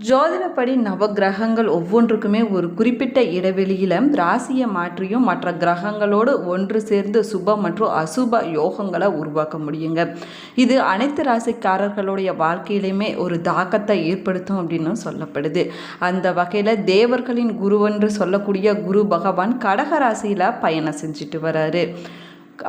ஜோதிடப்படி நவகிரகங்கள் ஒவ்வொன்றுக்குமே ஒரு குறிப்பிட்ட இடைவெளியில் ராசியை மாற்றியும் மற்ற கிரகங்களோடு ஒன்று சேர்ந்து சுப மற்றும் அசுப யோகங்களை உருவாக்க முடியுங்க. இது அனைத்து ராசிக்காரர்களுடைய வாழ்க்கையிலையுமே ஒரு தாக்கத்தை ஏற்படுத்தும் அப்படின்னு சொல்லப்படுது. அந்த வகையில் தேவர்களின் குருவென்று சொல்லக்கூடிய குரு பகவான் கடக ராசியில் பயணம் செஞ்சுட்டு வராரு.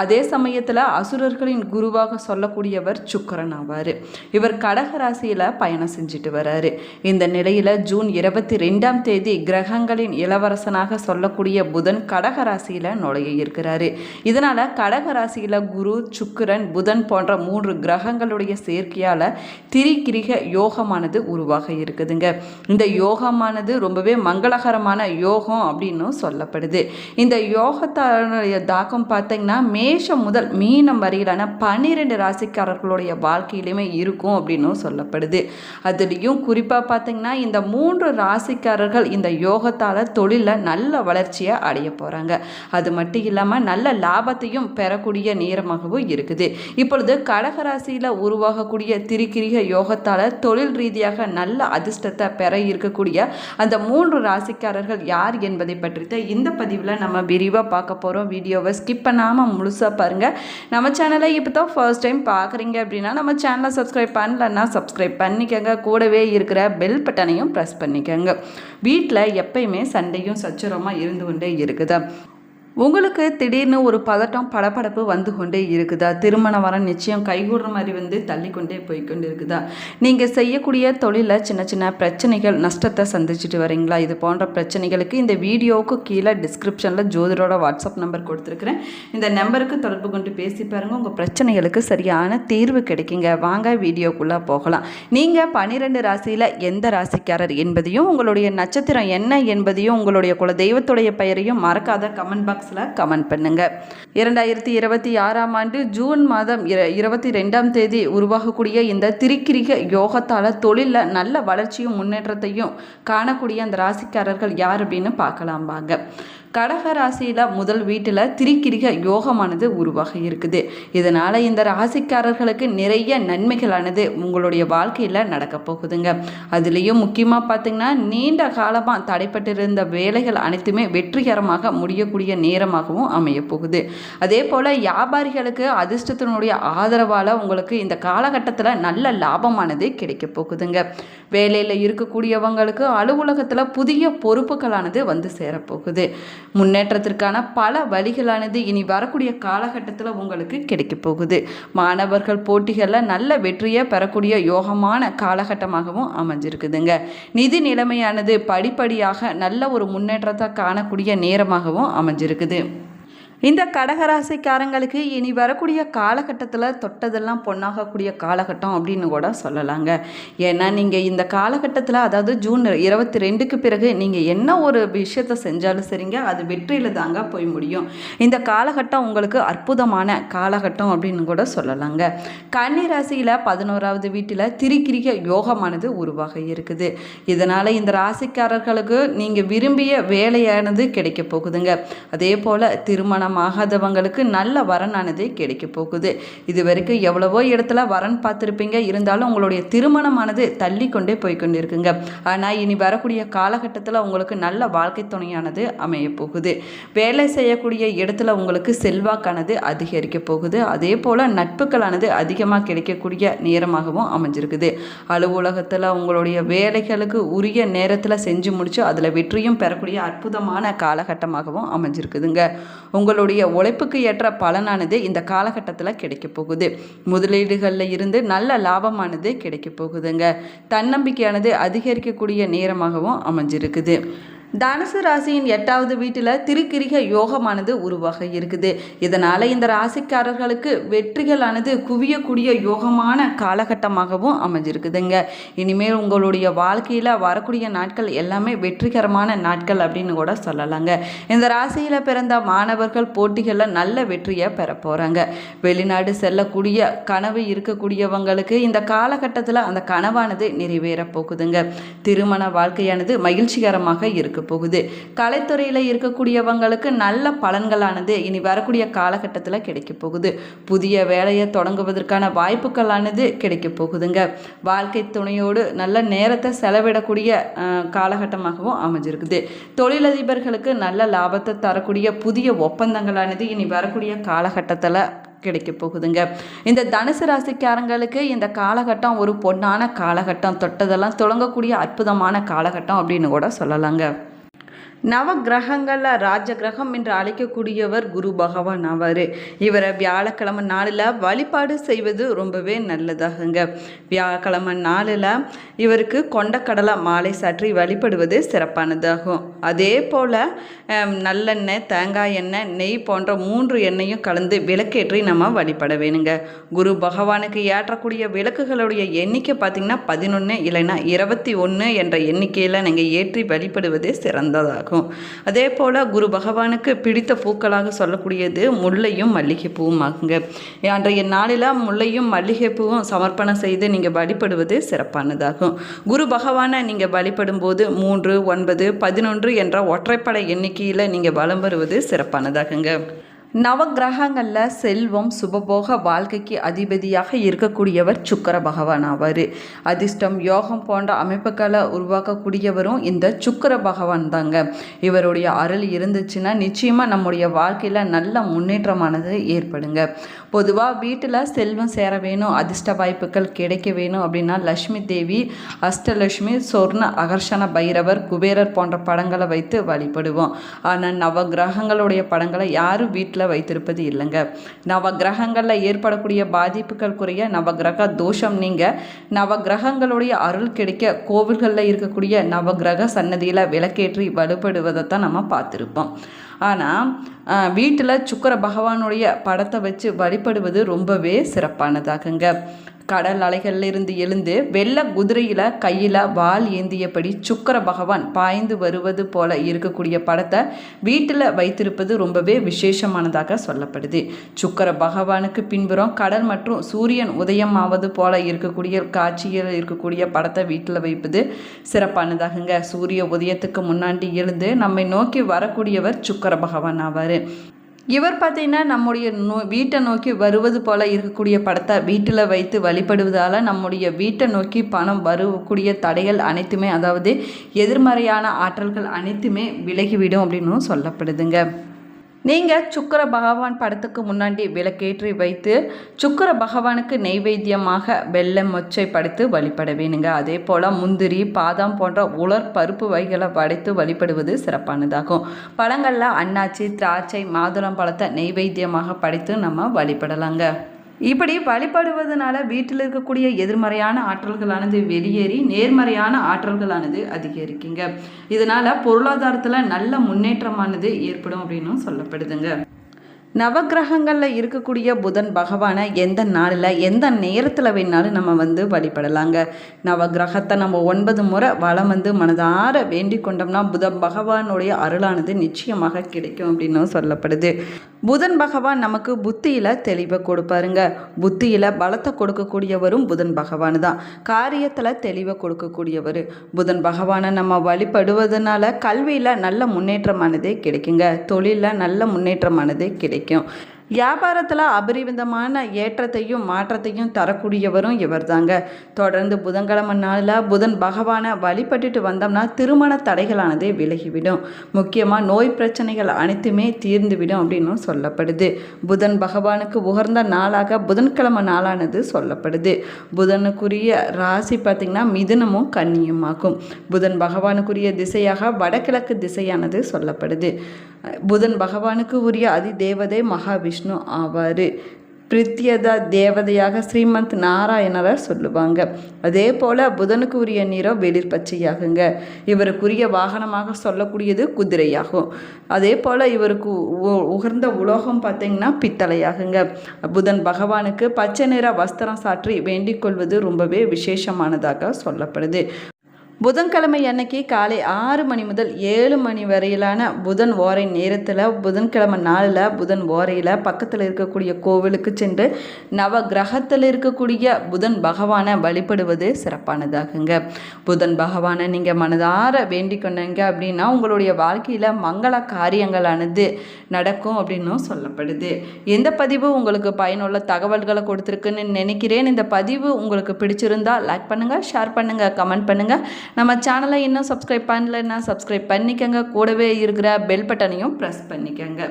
அதே சமயத்தில் அசுரர்களின் குருவாக சொல்லக்கூடியவர் சுக்கிரன் ஆவார். இவர் கடக ராசியில் பயணம் செஞ்சுட்டு வராரு. இந்த நிலையில் ஜூன் 22ஆம் தேதி கிரகங்களின் இளவரசனாக சொல்லக்கூடிய புதன் கடக ராசியில் நுழைய இருக்கிறாரு. இதனால் கடக ராசியில் குரு, சுக்கிரன், புதன் போன்ற 3 கிரகங்களுடைய சேர்க்கையால் திரிகிரக யோகமானது உருவாக இருக்குதுங்க. இந்த யோகமானது ரொம்பவே மங்களகரமான யோகம் அப்படின்னு சொல்லப்படுது. இந்த யோகத்தானுடைய தாக்கம் பார்த்தீங்கன்னா மேஷம் முதல் மீனம் வரையிலான 12 ராசிக்காரர்களுடைய வாழ்க்கையிலுமே இருக்கும் அப்படின்னு சொல்லப்படுது. அதுலேயும் குறிப்பாக பார்த்தீங்கன்னா இந்த 3 ராசிக்காரர்கள் இந்த யோகத்தால் தொழிலில் நல்ல வளர்ச்சியை அடைய போகிறாங்க. அது மட்டும் இல்லாமல் நல்ல லாபத்தையும் பெறக்கூடிய நேரமாகவும் இருக்குது. இப்பொழுது கடகராசியில் உருவாகக்கூடிய திரிகிரக யோகத்தால் தொழில் ரீதியாக நல்ல அதிர்ஷ்டத்தை பெற இருக்கக்கூடிய அந்த 3 ராசிக்காரர்கள் யார் என்பதை பற்றி இந்த பதிவில் நம்ம விரிவாக பார்க்க போகிறோம். வீடியோவை ஸ்கிப் பண்ணாமல் முழுசாக பாருங்கள். நம்ம சேனலை இப்போ தான் ஃபர்ஸ்ட் டைம் பார்க்குறீங்க அப்படின்னா நம்ம சேனலை சப்ஸ்கிரைப் பண்ணலன்னா சப்ஸ்கிரைப் பண்ணிக்கோங்க. கூடவே இருக்கிற பெல் பட்டனையும் ப்ரெஸ் பண்ணிக்கோங்க. வீட்டில் எப்பயுமே சண்டையும் சச்சரமாக இருந்து கொண்டே இருக்குதா? உங்களுக்கு திடீர்னு ஒரு பதட்டம், படபடப்பு வந்து கொண்டே இருக்குதா? திருமண வரம் நிச்சயம் கைகூடுற மாதிரி தள்ளிக்கொண்டே போய்கொண்டு இருக்குதா? நீங்கள் செய்யக்கூடிய தொழிலில் சின்ன சின்ன பிரச்சனைகள், நஷ்டத்தை சந்திச்சுட்டு வரீங்களா? இது போன்ற பிரச்சனைகளுக்கு இந்த வீடியோவுக்கு கீழே டிஸ்கிரிப்ஷனில் ஜோதிடரோட வாட்ஸ்அப் நம்பர் கொடுத்துருக்குறேன். இந்த நம்பருக்கு தொடர்பு கொண்டு பேசி பாருங்கள். உங்கள் பிரச்சனைகளுக்கு சரியான தீர்வு கிடைக்குங்க. வாங்க வீடியோக்குள்ளே போகலாம். நீங்கள் 12 ராசியில் எந்த ராசிக்காரர் என்பதையும் உங்களுடைய நட்சத்திரம் என்ன என்பதையும் உங்களுடைய குல தெய்வத்துடைய பெயரையும் மறக்காத கமெண்ட் பாக்ஸ் கமெண்ட் பண்ணுங்க. 2026ஆம் ஆண்டு ஜூன் மாதம் 22ஆம் தேதி உருவாகக்கூடிய இந்த திரிகிரக யோகத்தால் தொழிலில் நல்ல வளர்ச்சியும் முன்னேற்றத்தையும் காணக்கூடிய அந்த ராசிக்காரர்கள் யார் அப்படின்னு பார்க்கலாம் வாங்க. கடக ராசியில் முதல் வீட்டில் திரிகிரக யோகமானது உருவாக இருக்குது. இதனால் இந்த ராசிக்காரர்களுக்கு நிறைய நன்மைகளானது உங்களுடைய வாழ்க்கையில் நடக்க போகுதுங்க. அதுலேயும் முக்கியமாக பார்த்திங்கன்னா நீண்ட காலமாக தடைப்பட்டிருந்த வேலைகள் அனைத்துமே வெற்றிகரமாக முடியக்கூடிய நேரமாகவும் அமைய போகுது. அதே போல் வியாபாரிகளுக்கு அதிர்ஷ்டத்தினுடைய ஆதரவால் உங்களுக்கு இந்த காலகட்டத்தில் நல்ல லாபமானது கிடைக்க போகுதுங்க. வேலையில் இருக்கக்கூடியவங்களுக்கு அலுவலகத்தில் புதிய பொறுப்புகளானது வந்து சேரப்போகுது. முன்னேற்றத்திற்கான பல வழிகளானது இனி வரக்கூடிய காலகட்டத்தில் உங்களுக்கு கிடைக்க போகுது. மாணவர்கள் போட்டிகளில் நல்ல வெற்றியை பெறக்கூடிய யோகமான காலகட்டமாகவும் அமைஞ்சிருக்குதுங்க. நிதி நிலைமையானது படிப்படியாக நல்ல ஒரு முன்னேற்றத்தை காணக்கூடிய நேரமாகவும் அமைஞ்சிருக்குது. இந்த கடகராசிக்காரங்களுக்கு இனி வரக்கூடிய காலகட்டத்தில் தொட்டதெல்லாம் பொண்ணாகக்கூடிய காலகட்டம் அப்படின்னு கூட சொல்லலாங்க. ஏன்னா நீங்கள் இந்த காலகட்டத்தில், அதாவது ஜூன் 22க்கு பிறகு நீங்கள் என்ன ஒரு விஷயத்தை செஞ்சாலும் சரிங்க, அது வெற்றியில் தாங்க போய் முடியும். இந்த காலகட்டம் உங்களுக்கு அற்புதமான காலகட்டம் அப்படின்னு கூட சொல்லலாங்க. கன்னி ராசியில் 11வது வீட்டில் திரிகிரக யோகமானது உருவாக இருக்குது. இதனால் இந்த ராசிக்காரர்களுக்கு நீங்கள் விரும்பிய வேலையானது கிடைக்க போகுதுங்க. அதே போல் திருமணம் ஆகாதவங்களுக்கு நல்ல வரனானது கிடைக்க போகுது. இது வரைக்கும் எவ்வளவோ இடத்துல வரன் பார்த்துருப்பீங்க, இருந்தாலும் உங்களுடைய திருமணமானது தள்ளி கொண்டே போய்கொண்டு இருக்குங்க. ஆனால் இனி வரக்கூடிய காலகட்டத்தில் உங்களுக்கு நல்ல வாழ்க்கை துணையானது அமைய போகுது. வேலை செய்யக்கூடிய இடத்துல உங்களுக்கு செல்வாக்கானது அதிகரிக்க போகுது. அதே போல் நட்புகளானது அதிகமாக கிடைக்கக்கூடிய நேரமாகவும் அமைஞ்சிருக்குது. அலுவலகத்தில் உங்களுடைய வேலைகளுக்கு உரிய நேரத்தில் செஞ்சு முடிச்சு அதில் வெற்றியும் பெறக்கூடிய அற்புதமான காலகட்டமாகவும் அமைஞ்சிருக்குதுங்க. உங்களுடைய உழைப்புக்கு ஏற்ற பலனானது இந்த காலகட்டத்தில் கிடைக்க போகுது. முதலீடுகளில் இருந்து நல்ல லாபமானது கிடைக்க போகுதுங்க. தன்னம்பிக்கையானது அதிகரிக்கக்கூடிய நேரமாகவும் அமைஞ்சிருக்குது. தனுசு ராசியின் 8வது வீட்டில் திரிகிரக யோகமானது உருவாக இருக்குது. இதனால் இந்த ராசிக்காரர்களுக்கு வெற்றிகளானது குவியக்கூடிய யோகமான காலகட்டமாகவும் அமைஞ்சிருக்குதுங்க. இனிமேல் உங்களுடைய வாழ்க்கையில் வரக்கூடிய நாட்கள் எல்லாமே வெற்றிகரமான நாட்கள் அப்படின்னு கூட சொல்லலாங்க. இந்த ராசியில் பிறந்த மாணவர்கள் போட்டிகளில் நல்ல வெற்றியை பெற போகிறாங்க. வெளிநாடு செல்லக்கூடிய கனவு இருக்கக்கூடியவங்களுக்கு இந்த காலகட்டத்தில் அந்த கனவானது நிறைவேற போகுதுங்க. திருமண வாழ்க்கையானது மகிழ்ச்சிகரமாக இருக்கு இருக்க போகுது. கலைத்துறையில் இருக்கக்கூடியவங்களுக்கு நல்ல பலன்களானது இனி வரக்கூடிய காலகட்டத்தில் கிடைக்க போகுது. புதிய வேலையை தொடங்குவதற்கான வாய்ப்புகளானது கிடைக்க போகுதுங்க. வாழ்க்கை துணையோடு நல்ல நேரத்தை செலவிடக்கூடிய காலகட்டமாகவும் அமைஞ்சிருக்குது. தொழிலதிபர்களுக்கு நல்ல லாபத்தை தரக்கூடிய புதிய ஒப்பந்தங்களானது இனி வரக்கூடிய காலகட்டத்தில் கிடைக்க போகுதுங்க. இந்த தனுசு ராசிக்காரங்களுக்கு இந்த காலகட்டம் ஒரு பொன்னான காலகட்டம், தொட்டதெல்லாம் தொடங்கக்கூடிய அற்புதமான காலகட்டம் அப்படின்னு கூட சொல்லலாங்க. நவ கிரகங்களில் ராஜ கிரகம் என்று அழைக்கக்கூடியவர் குரு பகவான் ஆவார். இவரை வியாழக்கிழமை நாளில் வழிபாடு செய்வது ரொம்பவே நல்லதாகுங்க. வியாழக்கிழமை நாளில் இவருக்கு கொண்டக்கடலை மாலை சாற்றி வழிபடுவது சிறப்பானதாகும். அதே போல் நல்லெண்ணெய், தேங்காய் எண்ணெய், நெய் போன்ற 3 எண்ணெயும் கலந்து விளக்கேற்றி நம்ம வழிபட வேணுங்க. குரு பகவானுக்கு ஏற்றக்கூடிய விளக்குகளுடைய எண்ணிக்கை பார்த்திங்கன்னா 11 இல்லைன்னா 21 என்ற எண்ணிக்கையில் நீங்கள் ஏற்றி வழிபடுவது சிறந்ததாகும். அதே போல் குரு பகவானுக்கு பிடித்த பூக்களாக சொல்லக்கூடியது முல்லையும் மல்லிகைப்பூவும் ஆகுங்க. அன்றைய நாளில் முல்லையும் மல்லிகைப்பூவும் சமர்ப்பணம் செய்து நீங்கள் வழிபடுவது சிறப்பானதாகும். குரு பகவானை நீங்கள் வழிபடும் போது 3, 9, 11 என்ற ஒற்றைப்படை எண்ணிக்கையில் நீங்கள் வலம் வருவது சிறப்பானதாகுங்க. நவகிரகங்களில் செல்வம் சுபபோக வாழ்க்கைக்கு அதிபதியாக இருக்கக்கூடியவர் சுக்கிர பகவான் ஆவார். அதிர்ஷ்டம், யோகம் போன்ற அமைப்புகளை உருவாக்கக்கூடியவரும் இந்த சுக்கிர பகவான் தாங்க. இவருடைய அருள் இருந்துச்சுன்னா நிச்சயமாக நம்முடைய வாழ்க்கையில் நல்ல முன்னேற்றமானது ஏற்படுங்க. பொதுவாக வீட்டில் செல்வம் சேர வேணும், அதிர்ஷ்ட வாய்ப்புகள் கிடைக்க வேணும் அப்படின்னா லக்ஷ்மி தேவி, அஷ்டலட்சுமி, சொர்ண அகர்ஷண பைரவர், குபேரர் போன்ற படங்களை வைத்து வழிபடுவோம். ஆனால் நவகிரகங்களுடைய படங்களை யாரும் வீட்டில் வைத்திருப்பது இல்லைங்க. நவகிரகங்களில் ஏற்படக்கூடிய பாதிப்புகள் குறைய, நவகிரக தோஷம் நீங்க, நவகிரகங்களுடைய அருள் கிடைக்க கோவில்களில் இருக்கக்கூடிய நவகிரக சன்னதியில் விளக்கேற்றி வழிபடுவதைத்தான் நம்ம பார்த்துருப்போம். ஆனால் வீட்டில் சுக்கிர பகவானுடைய படத்தை வச்சு வழிபடுவது ரொம்பவே சிறப்பானதாகுங்க. கடல் அலைகளிலிருந்து எழுந்து வெள்ள குதிரையில் கையில் வால் ஏந்தியபடி சுக்கிர பகவான் பாய்ந்து வருவது போல இருக்கக்கூடிய படத்தை வீட்டில் வைத்திருப்பது ரொம்பவே விசேஷமானதாக சொல்லப்படுது. சுக்கிர பகவானுக்கு பின்புறம் கடல் மற்றும் சூரியன் உதயம் ஆவது போல இருக்கக்கூடிய காட்சியில் இருக்கக்கூடிய படத்தை வீட்டில் வைப்பது சிறப்பானதாகுங்க. சூரிய உதயத்துக்கு முன்னாடி எழுந்து நம்மை நோக்கி வரக்கூடியவர் சுக்கிர பகவான் ஆவார். இவர் பார்த்திங்கன்னா நம்முடைய வீட்டை நோக்கி வருவது போல் இருக்கக்கூடிய படத்தை வீட்டில் வைத்து வழிபடுவதால் நம்முடைய வீட்டை நோக்கி பணம் வரக்கூடிய தடைகள் அனைத்துமே, அதாவது எதிர்மறையான ஆற்றல்கள் அனைத்துமே விலகிவிடும் அப்படின்னு சொல்லப்படுதுங்க. நீங்கள் சுக்கிர பகவான் படத்துக்கு முன்னாடி விளக்கேற்றி வைத்து சுக்கிர பகவானுக்கு நெய்வேத்தியமாக வெள்ளை மொச்சை படைத்து வழிபட வேணுங்க. அதே போல் முந்திரி, பாதாம் போன்ற உலர் பருப்பு வகைகளை படைத்து வழிபடுவது சிறப்பானதாகும். பழங்களில் அன்னாச்சி, திராட்சை, மாதுளம் பழத்தை நெய்வேத்தியமாக படைத்து நம்ம வழிபடலாங்க. இப்படி வழிபடுவதனால வீட்டில் இருக்கக்கூடிய எதிர்மறையான ஆற்றல்களானது வெளியேறி நேர்மறையான ஆற்றல்களானது அதிகரிக்குங்க. இதனால் பொருளாதாரத்தில் நல்ல முன்னேற்றமானது ஏற்படும் அப்படின்னு சொல்லப்படுதுங்க. நவகிரகங்களில் இருக்கக்கூடிய புதன் பகவானை எந்த நாளில் எந்த நேரத்தில் வேணாலும் நம்ம வழிபடலாங்க. நவகிரகத்தை நம்ம 9 முறை வலம் மனதார வேண்டிக் கொண்டோம்னா புதன் பகவானுடைய அருளானது நிச்சயமாக கிடைக்கும் அப்படின்னு சொல்லப்படுது. புதன் பகவான் நமக்கு புத்தியில் தெளிவை கொடுப்பாருங்க. புத்தியில் பலத்தை கொடுக்கக்கூடியவரும் புதன் பகவான் தான். காரியத்தில் தெளிவை கொடுக்கக்கூடியவர் புதன் பகவானை நம்ம வழிபடுவதனால கல்வியில் நல்ல முன்னேற்றமானதே கிடைக்குங்க. தொழிலில் நல்ல முன்னேற்றமானதே கிடைக்கும். வியாபாரத்தில் அபரிவிதமான ஏற்றத்தையும் மாற்றத்தையும் தரக்கூடியவரும் இவர் தாங்க. தொடர்ந்து புதன்கிழமை நாளில் புதன் பகவானை வழிபட்டுட்டு வந்தோம்னா திருமண தடைகளானது விலகிவிடும். முக்கியமாக நோய் பிரச்சனைகள் அனைத்துமே தீர்ந்துவிடும் அப்படின்னு சொல்லப்படுது. புதன் பகவானுக்கு உகர்ந்த நாளாக புதன்கிழமை நாளானது சொல்லப்படுது. புதனுக்குரிய ராசி பார்த்திங்கன்னா மிதுனமும் கன்னியுமாகும். புதன் பகவானுக்குரிய திசையாக வடகிழக்கு திசையானது சொல்லப்படுது. புதன் பகவானுக்கு உரிய அதி தேவதை மகாவிஷ்ணு ஆவார். பிரித்தியதா தேவதையாக ஸ்ரீமந்த் நாராயணரை சொல்லுவாங்க. அதே போல் புதனுக்கு உரிய நிறம் வெளிர் பச்சையாகுங்க. இவருக்குரிய வாகனமாக சொல்லக்கூடியது குதிரையாகும். அதே போல் இவருக்கு உகர்ந்த உலோகம் பார்த்திங்கன்னா பித்தளையாகுங்க. புதன் பகவானுக்கு பச்சை நிற வஸ்திரம் சாற்றி வேண்டிக் கொள்வது ரொம்பவே விசேஷமானதாக சொல்லப்படுது. புதன்கிழமை அன்னைக்கு காலை 6 மணி முதல் 7 மணி வரையிலான புதன் ஓரை நேரத்தில் புதன்கிழமை நாளில் புதன் ஓரையில் பக்கத்தில் இருக்கக்கூடிய கோவிலுக்கு சென்று நவ கிரகத்தில் இருக்கக்கூடிய புதன் பகவானை வழிபடுவது சிறப்பானதாகுங்க. புதன் பகவானை நீங்கள் மனதார வேண்டிக் கொண்டீங்க அப்படின்னா உங்களுடைய வாழ்க்கையில் மங்கள காரியங்களானது நடக்கும் அப்படின்னும் சொல்லப்படுது. எந்த பதிவு உங்களுக்கு பயனுள்ள தகவல்களை கொடுத்துருக்குன்னு நினைக்கிறேன். இந்த பதிவு உங்களுக்கு பிடிச்சிருந்தால் லைக் பண்ணுங்கள், ஷேர் பண்ணுங்கள், கமெண்ட் பண்ணுங்கள். நம்ம சேனலை இன்னும் சப்ஸ்கிரைப் பண்ணலைன்னா சப்ஸ்கிரைப் பண்ணிக்கங்க. கூடவே இருக்கிற பெல் பட்டனையும் ப்ரெஸ் பண்ணிக்கங்க.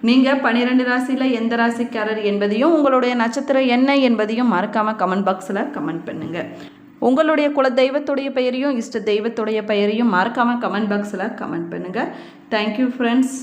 நீங்கள் 12 ராசியில் எந்த ராசிக்காரர் என்பதையும் உங்களுடைய நட்சத்திரம் என்ன என்பதையும் மறக்காமல் கமெண்ட் பாக்ஸில் கமெண்ட் பண்ணுங்கள். உங்களுடைய குல தெய்வத்துடைய பெயரையும் இஷ்ட தெய்வத்துடைய பெயரையும் மறக்காமல் கமெண்ட் பாக்ஸில் கமெண்ட் பண்ணுங்கள். Thank you friends.